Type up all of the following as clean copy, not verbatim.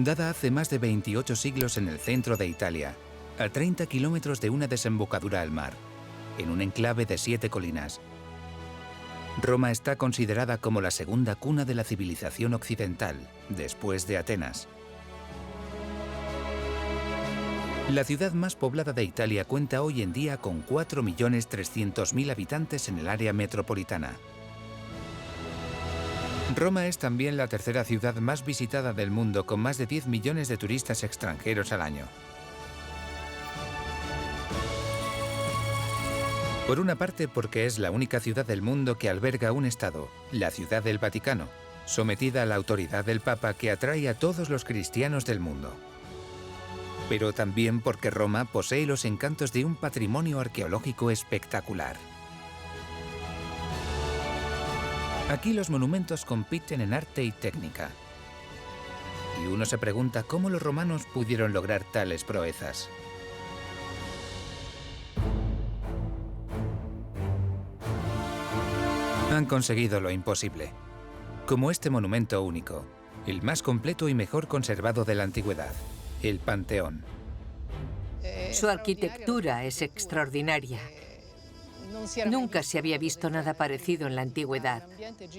Fundada hace más de 28 siglos en el centro de Italia, a 30 kilómetros de una desembocadura al mar, en un enclave de 7 colinas, Roma está considerada como la segunda cuna de la civilización occidental, después de Atenas. La ciudad más poblada de Italia cuenta hoy en día con 4.300.000 habitantes en el área metropolitana. Roma es también la tercera ciudad más visitada del mundo, con más de 10 millones de turistas extranjeros al año. Por una parte, porque es la única ciudad del mundo que alberga un estado, la Ciudad del Vaticano, sometida a la autoridad del Papa, que atrae a todos los cristianos del mundo. Pero también porque Roma posee los encantos de un patrimonio arqueológico espectacular. Aquí los monumentos compiten en arte y técnica. Y uno se pregunta cómo los romanos pudieron lograr tales proezas. Han conseguido lo imposible, como este monumento único, el más completo y mejor conservado de la antigüedad, el Panteón. Su arquitectura es extraordinaria. Nunca se había visto nada parecido en la antigüedad.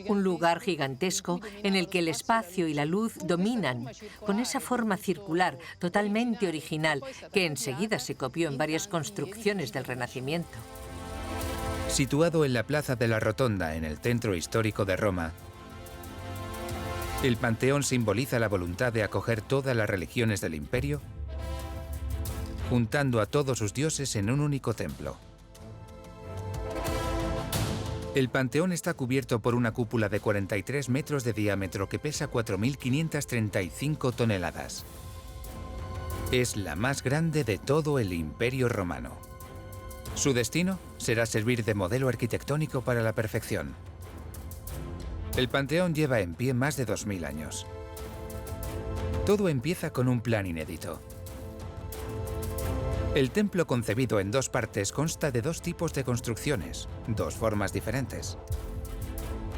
Un lugar gigantesco en el que el espacio y la luz dominan, con esa forma circular totalmente original que enseguida se copió en varias construcciones del Renacimiento. Situado en la Plaza de la Rotonda, en el centro histórico de Roma, el Panteón simboliza la voluntad de acoger todas las religiones del imperio, juntando a todos sus dioses en un único templo. El Panteón está cubierto por una cúpula de 43 metros de diámetro que pesa 4.535 toneladas. Es la más grande de todo el Imperio Romano. Su destino será servir de modelo arquitectónico para la perfección. El Panteón lleva en pie más de 2000 años. Todo empieza con un plan inédito. El templo, concebido en dos partes, consta de dos tipos de construcciones, dos formas diferentes.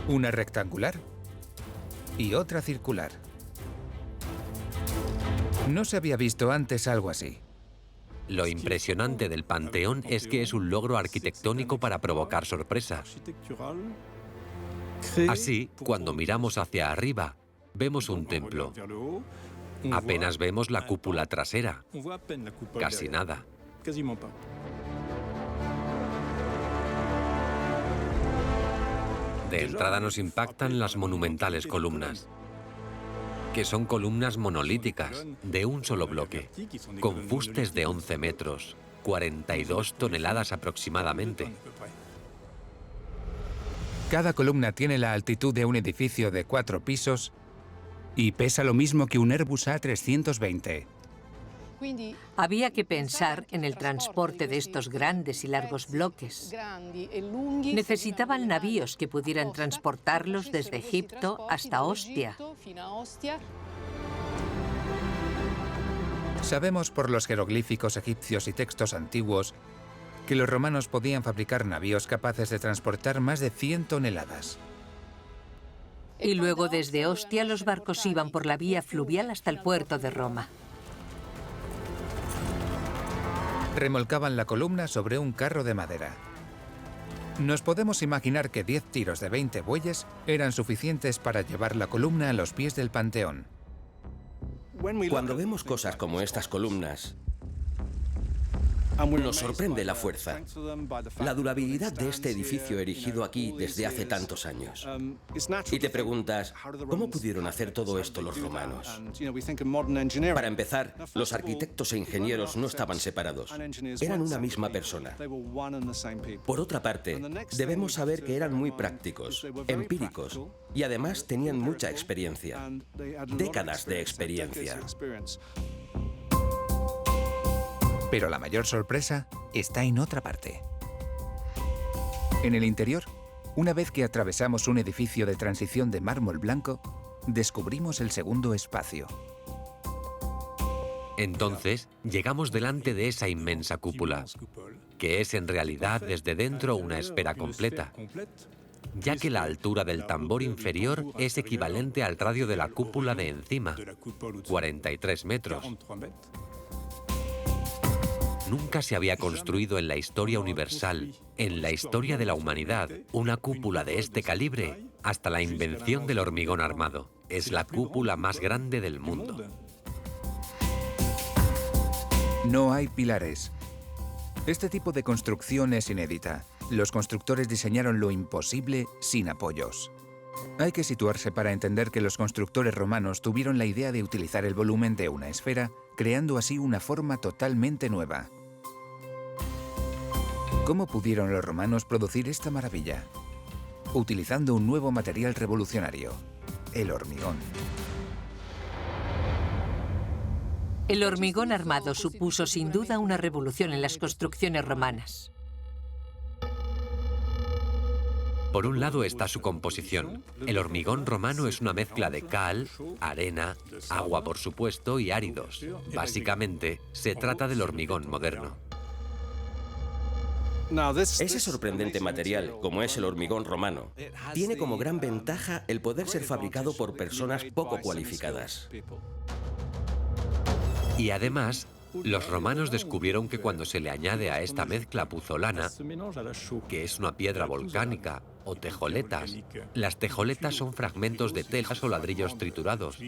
Una rectangular y otra circular. No se había visto antes algo así. Lo impresionante del Panteón es que es un logro arquitectónico para provocar sorpresa. Así, cuando miramos hacia arriba, vemos un templo. Apenas vemos la cúpula trasera. Casi nada. De entrada nos impactan las monumentales columnas, que son columnas monolíticas, de un solo bloque, con fustes de 11 metros, 42 toneladas aproximadamente. Cada columna tiene la altitud de un edificio de 4 pisos y pesa lo mismo que un Airbus A320. Había que pensar en el transporte de estos grandes y largos bloques. Necesitaban navíos que pudieran transportarlos desde Egipto hasta Ostia. Sabemos por los jeroglíficos egipcios y textos antiguos que los romanos podían fabricar navíos capaces de transportar más de 100 toneladas. Y luego desde Ostia los barcos iban por la vía fluvial hasta el puerto de Roma. Remolcaban la columna sobre un carro de madera. Nos podemos imaginar que 10 tiros de 20 bueyes eran suficientes para llevar la columna a los pies del Panteón. Cuando vemos cosas como estas columnas, nos sorprende la fuerza, la durabilidad de este edificio erigido aquí desde hace tantos años. Y te preguntas, ¿cómo pudieron hacer todo esto los romanos? Para empezar, los arquitectos e ingenieros no estaban separados, eran una misma persona. Por otra parte, debemos saber que eran muy prácticos, empíricos, y además tenían mucha experiencia, décadas de experiencia. Pero la mayor sorpresa está en otra parte. En el interior, una vez que atravesamos un edificio de transición de mármol blanco, descubrimos el segundo espacio. Entonces, llegamos delante de esa inmensa cúpula, que es en realidad desde dentro una esfera completa. ya que la altura del tambor inferior es equivalente al radio de la cúpula de encima, 43 metros. Nunca se había construido en la historia universal, en la historia de la humanidad, una cúpula de este calibre hasta la invención del hormigón armado. Es la cúpula más grande del mundo. No hay pilares. Este tipo de construcción es inédita. Los constructores diseñaron lo imposible sin apoyos. Hay que situarse para entender que los constructores romanos tuvieron la idea de utilizar el volumen de una esfera, creando así una forma totalmente nueva. ¿Cómo pudieron los romanos producir esta maravilla? Utilizando un nuevo material revolucionario, el hormigón. El hormigón armado supuso sin duda una revolución en las construcciones romanas. Por un lado está su composición. El hormigón romano es una mezcla de cal, arena, agua por supuesto y áridos. Básicamente, se trata del hormigón moderno. Ese sorprendente material, como es el hormigón romano, tiene como gran ventaja el poder ser fabricado por personas poco cualificadas. Y además, los romanos descubrieron que cuando se le añade a esta mezcla puzolana, que es una piedra volcánica, o tejoletas, las tejoletas son fragmentos de tejas o ladrillos triturados.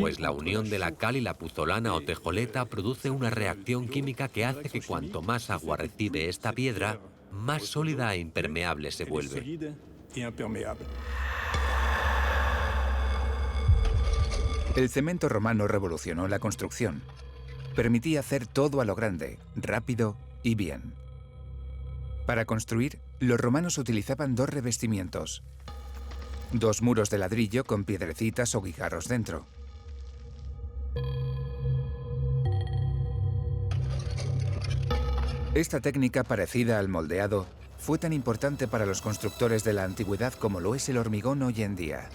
Pues la unión de la cal y la puzolana o tejoleta produce una reacción química que hace que cuanto más agua recibe esta piedra, más sólida e impermeable se vuelve. El cemento romano revolucionó la construcción. Permitía hacer todo a lo grande, rápido y bien. Para construir, los romanos utilizaban dos revestimientos. Dos muros de ladrillo con piedrecitas o guijarros dentro. Esta técnica parecida al moldeado fue tan importante para los constructores de la antigüedad como lo es el hormigón hoy en día.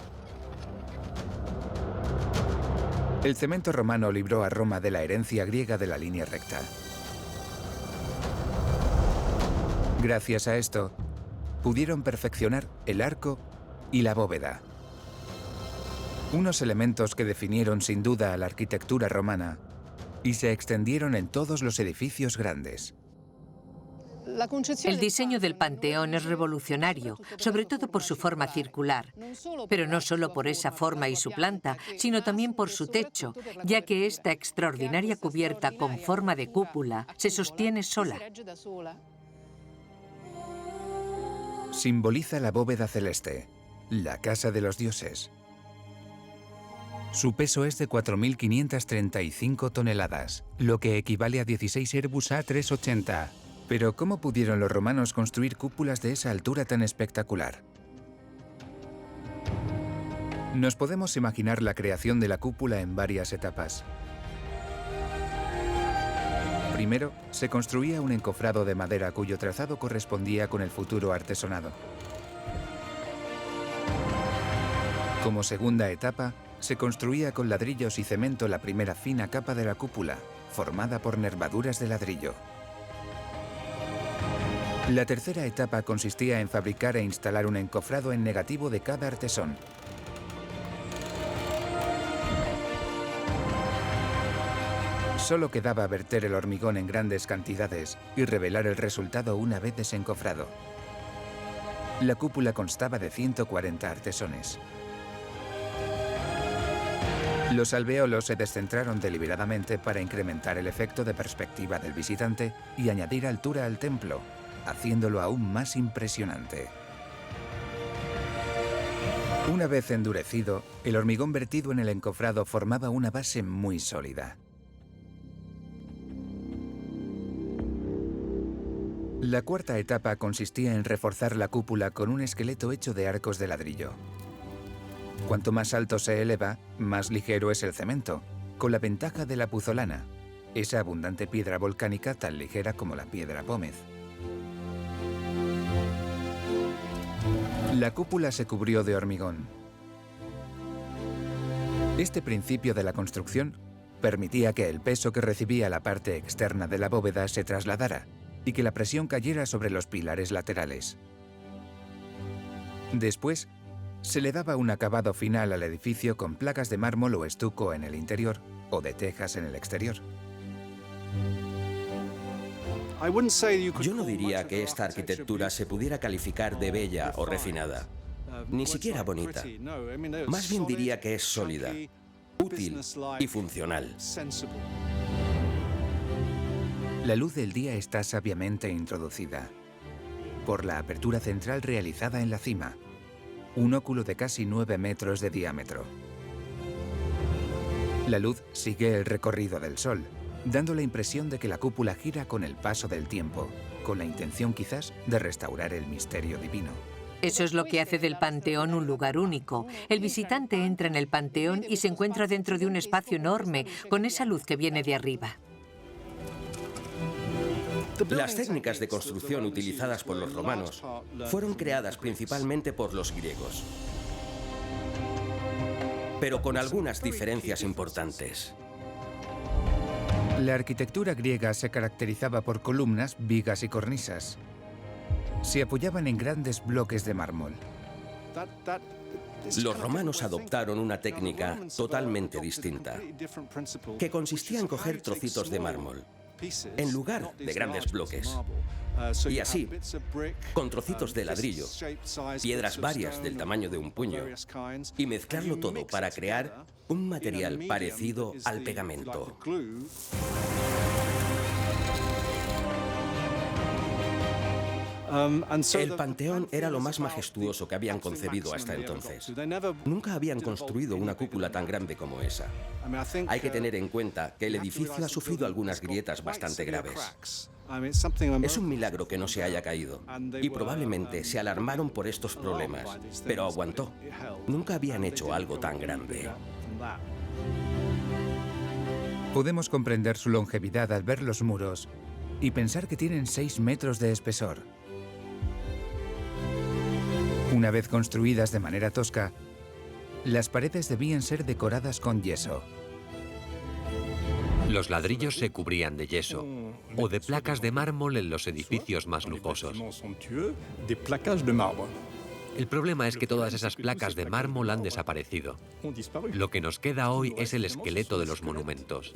El cemento romano libró a Roma de la herencia griega de la línea recta. Gracias a esto, pudieron perfeccionar el arco y la bóveda. Unos elementos que definieron sin duda a la arquitectura romana y se extendieron en todos los edificios grandes. El diseño del Panteón es revolucionario, sobre todo por su forma circular, pero no solo por esa forma y su planta, sino también por su techo, ya que esta extraordinaria cubierta con forma de cúpula se sostiene sola. Simboliza la bóveda celeste, la casa de los dioses. Su peso es de 4.535 toneladas, lo que equivale a 16 Airbus A380. Pero ¿cómo pudieron los romanos construir cúpulas de esa altura tan espectacular? Nos podemos imaginar la creación de la cúpula en varias etapas. Primero, se construía un encofrado de madera cuyo trazado correspondía con el futuro artesonado. Como segunda etapa, se construía con ladrillos y cemento la primera fina capa de la cúpula, formada por nervaduras de ladrillo. La tercera etapa consistía en fabricar e instalar un encofrado en negativo de cada artesón. Solo quedaba verter el hormigón en grandes cantidades y revelar el resultado una vez desencofrado. La cúpula constaba de 140 artesones. Los alvéolos se descentraron deliberadamente para incrementar el efecto de perspectiva del visitante y añadir altura al templo, haciéndolo aún más impresionante. Una vez endurecido, el hormigón vertido en el encofrado formaba una base muy sólida. La cuarta etapa consistía en reforzar la cúpula con un esqueleto hecho de arcos de ladrillo. Cuanto más alto se eleva, más ligero es el cemento, con la ventaja de la puzolana, esa abundante piedra volcánica tan ligera como la piedra pómez. La cúpula se cubrió de hormigón. Este principio de la construcción permitía que el peso que recibía la parte externa de la bóveda se trasladara, y que la presión cayera sobre los pilares laterales. Después, se le daba un acabado final al edificio con placas de mármol o estuco en el interior o de tejas en el exterior. Yo no diría que esta arquitectura se pudiera calificar de bella o refinada, ni siquiera bonita. Más bien diría que es sólida, útil y funcional. La luz del día está sabiamente introducida por la apertura central realizada en la cima, un óculo de casi 9 metros de diámetro. La luz sigue el recorrido del Sol, dando la impresión de que la cúpula gira con el paso del tiempo, con la intención quizás de restaurar el misterio divino. Eso es lo que hace del Panteón un lugar único. El visitante entra en el Panteón y se encuentra dentro de un espacio enorme, con esa luz que viene de arriba. Las técnicas de construcción utilizadas por los romanos fueron creadas principalmente por los griegos, pero con algunas diferencias importantes. La arquitectura griega se caracterizaba por columnas, vigas y cornisas. Se apoyaban en grandes bloques de mármol. Los romanos adoptaron una técnica totalmente distinta, que consistía en coger trocitos de mármol en lugar de grandes bloques. Y así, con trocitos de ladrillo, piedras varias del tamaño de un puño, y mezclarlo todo para crear un material parecido al pegamento. El Panteón era lo más majestuoso que habían concebido hasta entonces. Nunca habían construido una cúpula tan grande como esa. Hay que tener en cuenta que el edificio ha sufrido algunas grietas bastante graves. Es un milagro que no se haya caído, y probablemente se alarmaron por estos problemas, pero aguantó. Nunca habían hecho algo tan grande. Podemos comprender su longevidad al ver los muros y pensar que tienen 6 metros de espesor. Una vez construidas de manera tosca, las paredes debían ser decoradas con yeso. Los ladrillos se cubrían de yeso o de placas de mármol en los edificios más lujosos. El problema es que todas esas placas de mármol han desaparecido. Lo que nos queda hoy es el esqueleto de los monumentos.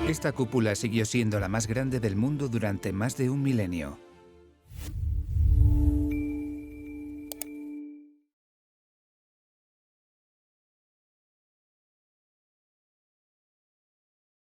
Esta cúpula siguió siendo la más grande del mundo durante más de un milenio.